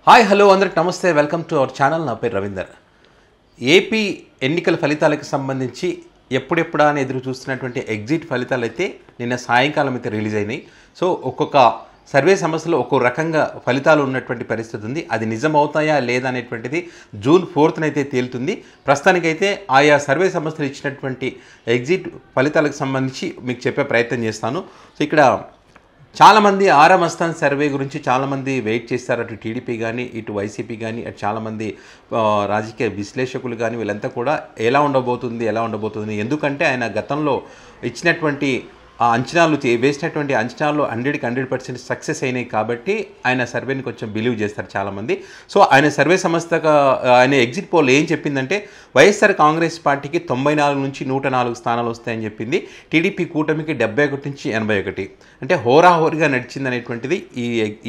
Hi hello అందరికి నమస్తే, welcome to our channel. నా పేరు రవీందర్. ఏపీ ఎన్నికల ఫలితాలకు సంబంధించి ఎప్పుడెప్పుడా అని ఎదురు చూస్తున్నటువంటి ఎగ్జిట్ ఫలితాలు అయితే నిన్న సాయంకాలం అయితే రిలీజ్ అయినాయి. సో ఒక్కొక్క సర్వే సంస్థలో ఒక్కో రకంగా ఫలితాలు ఉన్నటువంటి పరిస్థితి ఉంది. అది నిజమవుతాయా లేదా అనేటువంటిది జూన్ 4th అయితే తేలుతుంది. ప్రస్తుతానికైతే ఆయా సర్వే సంస్థలు ఇచ్చినటువంటి ఎగ్జిట్ ఫలితాలకు సంబంధించి మీకు చెప్పే ప్రయత్నం చేస్తాను. సో ఇక్కడ చాలామంది ఆరా మస్తాన్ సర్వే గురించి చాలామంది వెయిట్ చేస్తారు. అటు టీడీపీ కానీ, ఇటు వైసీపీ కానీ, అటు చాలామంది రాజకీయ విశ్లేషకులు కానీ వీళ్ళంతా కూడా ఎలా ఉండబోతుంది ఎందుకంటే ఆయన గతంలో ఇచ్చినటువంటి ఆ అంచనాలు వేసినటువంటి అంచనాలు 100కి 100% సక్సెస్ అయినాయి కాబట్టి ఆయన సర్వేని కొంచెం బిలీవ్ చేస్తారు చాలామంది. సో ఆయన సర్వే సంస్థగా ఆయన ఎగ్జిట్ పోల్ ఏం చెప్పిందంటే వైఎస్ఆర్ కాంగ్రెస్ పార్టీకి 94 నుంచి 104 స్థానాలు వస్తాయని చెప్పింది. టీడీపీ కూటమికి 71 నుంచి 81, అంటే హోరాహోరీగా నడిచింది అనేటువంటిది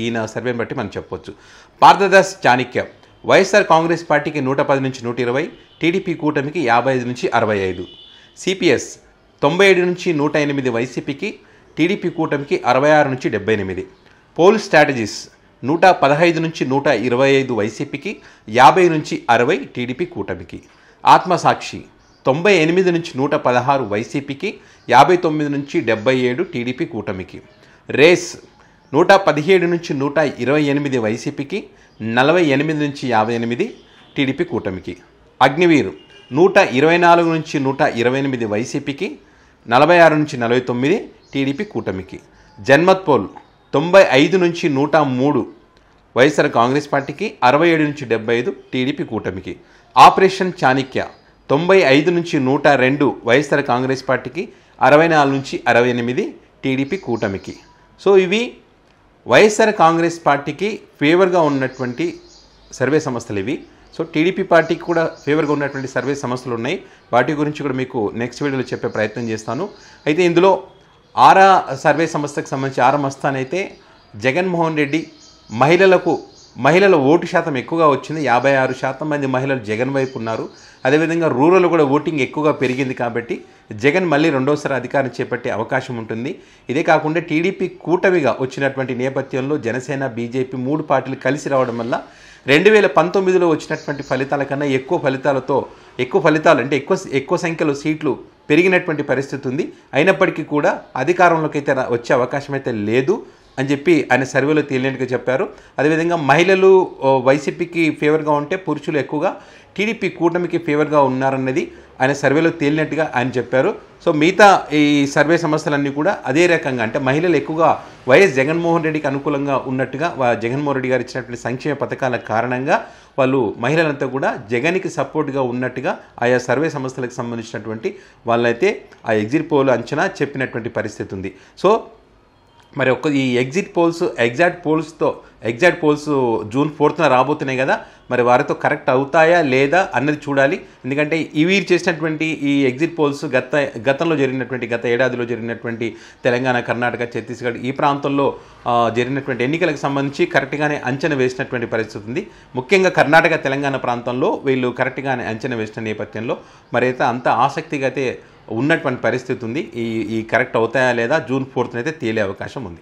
ఈయన సర్వేని బట్టి మనం చెప్పొచ్చు. పార్థదాస్ చాణిక్య వైఎస్ఆర్ కాంగ్రెస్ పార్టీకి 110 నుంచి 120, టీడీపీ కూటమికి 55 నుంచి 65. సిపిఎస్ 97 నుంచి 108 వైసీపీకి, టీడీపీ కూటమికి 66 నుంచి 78. పోల్ స్ట్రాటజీస్ 115 నుంచి 125 వైసీపీకి, 50 నుంచి 60 టీడీపీ కూటమికి. ఆత్మసాక్షి 98 నుంచి 116 వైసీపీకి, 59 నుంచి 77 టీడీపీ కూటమికి. రేస్ 117 నుంచి 128 వైసీపీకి, 48 నుంచి 58 టీడీపీ కూటమికి. అగ్నివీర్ 124 నుంచి 128 వైసీపీకి, 46 నుంచి 49 టీడీపీ కూటమికి. జన్మత్ పోల్ 95 నుంచి 103 వైఎస్ఆర్ కాంగ్రెస్ పార్టీకి, 67 నుంచి 75 టీడీపీ కూటమికి. ఆపరేషన్ చాణిక్య 95 నుంచి 102 వైఎస్ఆర్ కాంగ్రెస్ పార్టీకి, 64 నుంచి 68 టీడీపీ కూటమికి. సో ఇవి వైఎస్ఆర్ కాంగ్రెస్ పార్టీకి ఫేవర్గా ఉన్నటువంటి సర్వే సంస్థలు ఇవి. సో టీడీపీ పార్టీకి కూడా ఫేవర్గా ఉన్నటువంటి సర్వే సంస్థలు ఉన్నాయి. వాటి గురించి కూడా మీకు నెక్స్ట్ వీడియోలో చెప్పే ప్రయత్నం చేస్తాను. అయితే ఇందులో ఆరా సర్వే సంస్థకు సంబంధించి ఆరా మస్తాన్ అయితే జగన్మోహన్ రెడ్డి మహిళల ఓటు శాతం ఎక్కువగా వచ్చింది. 56% మంది మహిళలు జగన్ వైపు ఉన్నారు. అదేవిధంగా రూరల్ కూడా ఓటింగ్ ఎక్కువగా పెరిగింది కాబట్టి జగన్ మళ్ళీ రెండోసారి అధికారం చేపట్టే అవకాశం ఉంటుంది. ఇదే కాకుండా టీడీపీ కూటమిగా వచ్చినటువంటి నేపథ్యంలో జనసేన, బీజేపీ 3 పార్టీలు కలిసి రావడం వల్ల 2019లో వచ్చినటువంటి ఫలితాల కన్నా ఎక్కువ ఫలితాలు అంటే ఎక్కువ సంఖ్యలో సీట్లు పెరిగినటువంటి పరిస్థితి ఉంది. అయినప్పటికీ కూడా అధికారంలోకి అయితే వచ్చే అవకాశం అయితే లేదు అని చెప్పి ఆయన సర్వేలో తేలినట్టుగా చెప్పారు. అదేవిధంగా మహిళలు వైసీపీకి ఫేవర్గా ఉంటే పురుషులు ఎక్కువగా టీడీపీ కూటమికి ఫేవర్గా ఉన్నారన్నది ఆయన సర్వేలో తేలినట్టుగా ఆయన చెప్పారు. సో మిగతా ఈ సర్వే సంస్థలన్నీ కూడా అదే రకంగా, అంటే మహిళలు ఎక్కువగా వైఎస్ జగన్మోహన్ రెడ్డికి అనుకూలంగా ఉన్నట్టుగా, జగన్మోహన్ రెడ్డి గారు ఇచ్చినటువంటి సంక్షేమ పథకాల కారణంగా వాళ్ళు మహిళలంతా కూడా జగన్కి సపోర్ట్గా ఉన్నట్టుగా ఆయా సర్వే సంస్థలకు సంబంధించినటువంటి వాళ్ళైతే ఆ ఎగ్జిట్ పోల్ అంచనా చెప్పినటువంటి పరిస్థితి ఉంది. సో మరి ఈ ఎగ్జిట్ పోల్స్ జూన్ 4th రాబోతున్నాయి కదా, మరి వారితో కరెక్ట్ అవుతాయా లేదా అన్నది చూడాలి. ఎందుకంటే ఇవి చేసినటువంటి ఈ ఎగ్జిట్ పోల్స్ గతంలో గత ఏడాదిలో జరిగినటువంటి తెలంగాణ, కర్ణాటక, ఛత్తీస్గఢ్ ఈ ప్రాంతంలో జరిగినటువంటి ఎన్నికలకు సంబంధించి కరెక్ట్గానే అంచనా వేసినటువంటి పరిస్థితి ఉంది. ముఖ్యంగా కర్ణాటక, తెలంగాణ ప్రాంతంలో వీళ్ళు కరెక్ట్గానే అంచనా వేసిన నేపథ్యంలో మరి అయితే అంత ఆసక్తిగా అయితే ఉన్నటువంటి పరిస్థితి ఉంది. ఈ కరెక్ట్ అవుతాయా లేదా జూన్ 4th అయితే తేలే అవకాశం ఉంది.